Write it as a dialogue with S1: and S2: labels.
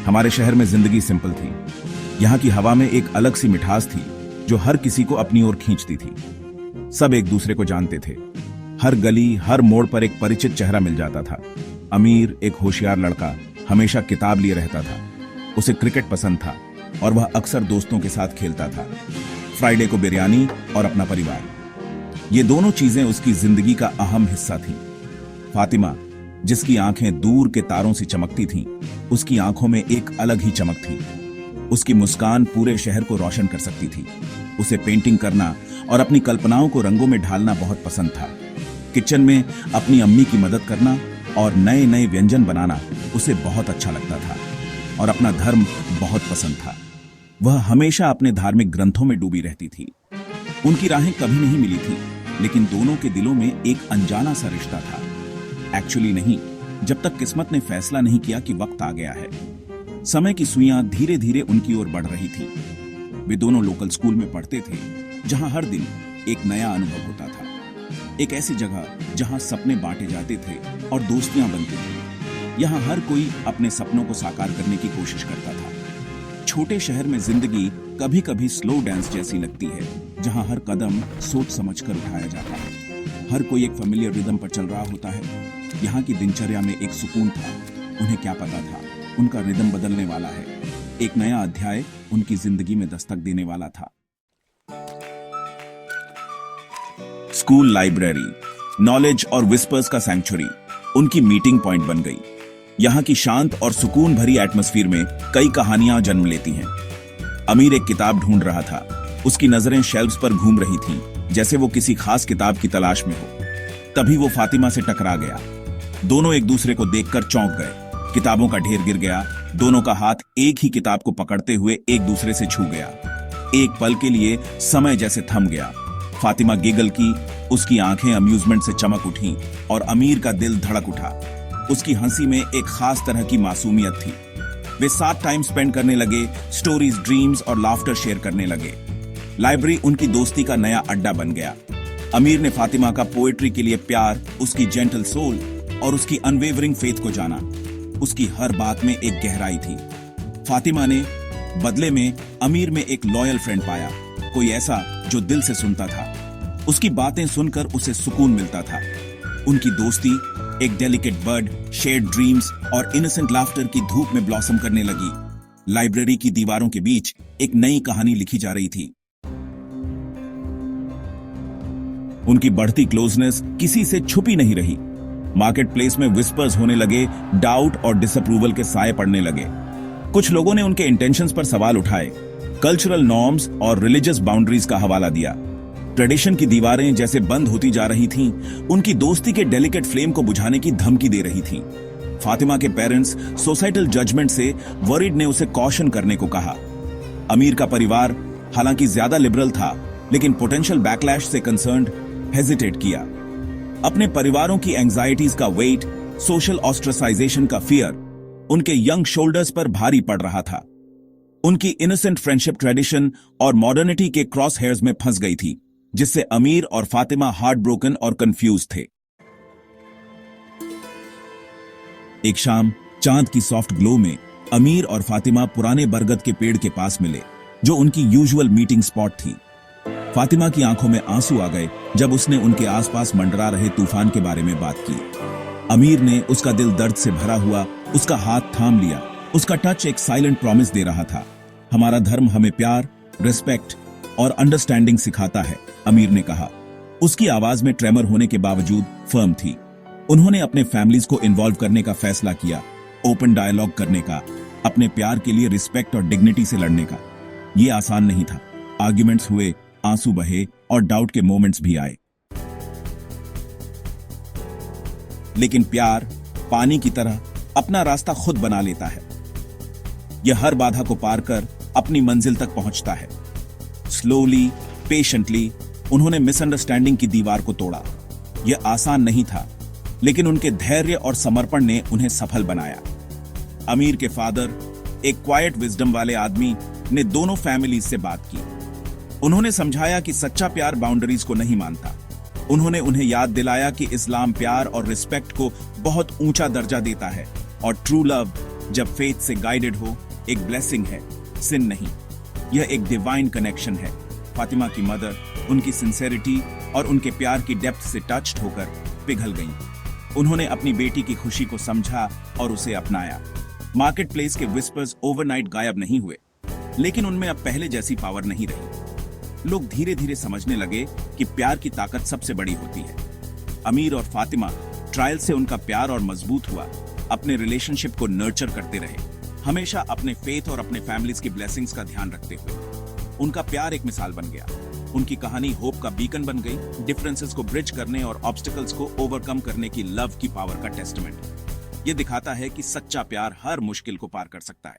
S1: हमारे शहर में जिंदगी सिंपल थी। यहाँ की हवा में एक अलग सी मिठास थी जो हर किसी को अपनी ओर खींचती थी। सब एक दूसरे को जानते थे। हर गली, हर मोड़ पर एक परिचित चेहरा मिल जाता था। अमीर एक होशियार लड़का हमेशा किताब लिए रहता था। उसे क्रिकेट पसंद था और वह अक्सर दोस्तों के साथ खेलता था। फ्राइडे को बिरयानी और अपना परिवार, ये दोनों चीजें उसकी जिंदगी का अहम हिस्सा थीं। फातिमा, जिसकी आंखें दूर के तारों से चमकती थीं, उसकी आंखों में एक अलग ही चमक थी। उसकी मुस्कान पूरे शहर को रोशन कर सकती थी। उसे पेंटिंग करना और अपनी कल्पनाओं को रंगों में ढालना बहुत पसंद था। किचन में अपनी अम्मी की मदद करना और नए नए व्यंजन बनाना उसे बहुत अच्छा लगता था। और अपना धर्म बहुत पसंद था। वह हमेशा अपने धार्मिक ग्रंथों में डूबी रहती थी। उनकी राहें कभी नहीं मिली थी, लेकिन दोनों के दिलों में एक अनजाना सा रिश्ता था। एक्चुअली नहीं, जब तक किस्मत ने फैसला नहीं किया कि वक्त आ गया है। समय की सुइयां धीरे धीरे उनकी ओर बढ़ रही थी। वे दोनों लोकल स्कूल में पढ़ते थे, जहां हर दिन एक नया अनुभव होता था। एक ऐसी जगह जहां सपने बांटे जाते थे और दोस्तियां बनती थी। यहां हर कोई अपने सपनों को साकार करने की कोशिश करता था। छोटे शहर में जिंदगी कभी कभी स्लो डांस जैसी लगती है, जहां हर कदम सोच समझकर उठाया जाता है। हर कोई एक फेमिलियर रिदम पर चल रहा होता है। यहाँ की दिनचर्या में एक सुकून था। उन्हें क्या पता था, उनका रिदम बदलने वाला है। एक नया अध्याय उनकी जिंदगी में दस्तक देने वाला था। स्कूल लाइब्रेरी, नॉलेज और विस्पर्स का सैंक्चुरी उनकी मीटिंग पॉइंट बन गई। यहाँ की शांत और सुकून भरी एटमॉस्फेयर में कई कहानियां जन्म लेती हैं। अमीर एक किताब ढूंढ रहा था। उसकी नजरें शेल्फ्स पर घूम रही थीं, जैसे वो किसी खास किताब की तलाश में हो। तभी वो फातिमा से टकरा गया। दोनों एक दूसरे को देखकर चौंक गए। किताबों का ढेर गिर गया। दोनों का हाथ एक ही किताब को पकड़ते हुए एक दूसरे से छू गया। एक पल के लिए समय जैसे थम गया। फातिमा गिगल की, उसकी आंखें अम्यूजमेंट से चमक उठी और अमीर का दिल धड़क उठा। उसकी हंसी में एक खास तरह की मासूमियत थी। वे साथ टाइम स्पेंड करने लगे, स्टोरीज, ड्रीम्स और लाफ्टर शेयर करने लगे। लाइब्रेरी उनकी दोस्ती का नया अड्डा बन गया। अमीर ने फातिमा का पोएट्री के लिए प्यार, उसकी जेंटल सोल और उसकी अनवेवरिंग फेथ को जाना। उसकी हर बात में एक गहराई थी। फातिमा ने बदले में अमीर में एक लॉयल फ्रेंड पाया, कोई ऐसा जो दिल से सुनता था। उसकी बातें सुनकर उसे सुकून मिलता था। उनकी दोस्ती एक डेलिकेट बर्ड, शेयर्ड ड्रीम्स और इनोसेंट लाफ्टर की धूप में ब्लॉसम करने लगी। लाइब्रेरी की दीवारों के बीच एक नई कहानी लिखी जा रही थी। उनकी बढ़ती क्लोजनेस किसी से छुपी नहीं रही। मार्केट प्लेस में विस्पर्स होने लगे, डाउट और डिसअप्रूवल के साए पड़ने लगे। कुछ लोगों ने उनके इंटेंशंस पर सवाल उठाए, कल्चरल नॉर्म्स और रिलीजियस बाउंड्रीज का हवाला दिया। ट्रेडिशन की दीवारें जैसे बंद होती जा रही थीं, उनकी दोस्ती के डेलिकेट फ्लेम को बुझाने की धमकी दे रही थीं। फातिमा के पेरेंट्स सोसाइटल जजमेंट से वरीड ने उसे कॉशन करने को कहा। अमीर का परिवार हालांकि ज्यादा लिबरल था, लेकिन पोटेंशियल बैकलैश से कंसर्न्ड हेजिटेट किया। अपने परिवारों की एंजाइटीज का वेट, सोशल ऑस्ट्रेसाइजेशन का फियर उनके यंग शोल्डर्स पर भारी पड़ रहा था। उनकी इनोसेंट फ्रेंडशिप ट्रेडिशन और मॉडर्निटी के क्रॉस हेयर्स में फंस गई थी, जिससे अमीर और फातिमा हार्ट ब्रोकन और कंफ्यूज थे। एक शाम चांद की सॉफ्ट ग्लो में अमीर और फातिमा पुराने बरगद के पेड़ के पास मिले, जो उनकी यूजुअल मीटिंग स्पॉट थी। फातिमा की आंखों में आंसू आ गए जब उसने उनके आसपास मंडरा रहे तूफान के बारे में बात की। अमीर ने, उसका दिल दर्द से भरा हुआ, उसका हाथ थाम लिया। उसका टच एक साइलेंट प्रॉमिस दे रहा था। हमारा धर्म हमें प्यार, रिस्पेक्ट और अंडरस्टैंडिंग सिखाता है, अमीर ने कहा। उसकी आवाज में ट्रेमर होने के बावजूद फर्म थी। उन्होंने अपने फैमिलीज को इन्वॉल्व करने का फैसला किया, ओपन डायलॉग करने का, अपने प्यार के लिए रिस्पेक्ट और डिग्निटी से लड़ने का। यह आसान नहीं था। आर्ग्यूमेंट्स हुए, आंसू बहे और डाउट के मोमेंट्स भी आए। लेकिन प्यार पानी की तरह अपना रास्ता खुद बना लेता है। यह हर बाधा को पार कर अपनी मंजिल तक पहुंचता है। स्लोली, पेशेंटली उन्होंने मिसअंडरस्टैंडिंग की दीवार को तोड़ा। यह आसान नहीं था, लेकिन उनके धैर्य और समर्पण ने उन्हें सफल बनाया। अमीर के फादर, एक क्वाइट विजडम वाले आदमी, ने दोनों फैमिलीज से बात की। उन्होंने समझाया कि सच्चा प्यार बाउंड्रीज को नहीं मानता। उन्होंने उन्हें याद दिलाया कि इस्लाम प्यार और रिस्पेक्ट को बहुत ऊंचा दर्जा देता है और ट्रू लव जब फेथ से गाइडेड हो, एक ब्लेसिंग है, सिन नहीं। यह एक डिवाइन कनेक्शन है। फातिमा की मदर उनकी सिंसेरिटी और उनके प्यार की डेप्थ से टच्ड होकर पिघल गईं। उन्होंने अपनी बेटी की खुशी को समझा और उसे अपनाया। मार्केट प्लेस के विस्पर्स ओवरनाइट गायब नहीं हुए, लेकिन उनमें अब पहले जैसी पावर नहीं रही। लोग धीरे धीरे समझने लगे कि प्यार की ताकत सबसे बड़ी होती है। अमीर और फातिमा ट्रायल से उनका प्यार और मजबूत हुआ, अपने रिलेशनशिप को नर्चर करते रहे, हमेशा अपने फेथ और अपने फैमिलीज की ब्लेसिंग्स का ध्यान रखते हुए। उनका प्यार एक मिसाल बन गया। उनकी कहानी होप का बीकन बन गई, डिफरेंसेस को ब्रिज करने और ऑब्स्टिकल्स को ओवरकम करने की लव की पावर का टेस्टमेंट। ये दिखाता है कि सच्चा प्यार हर मुश्किल को पार कर सकता है।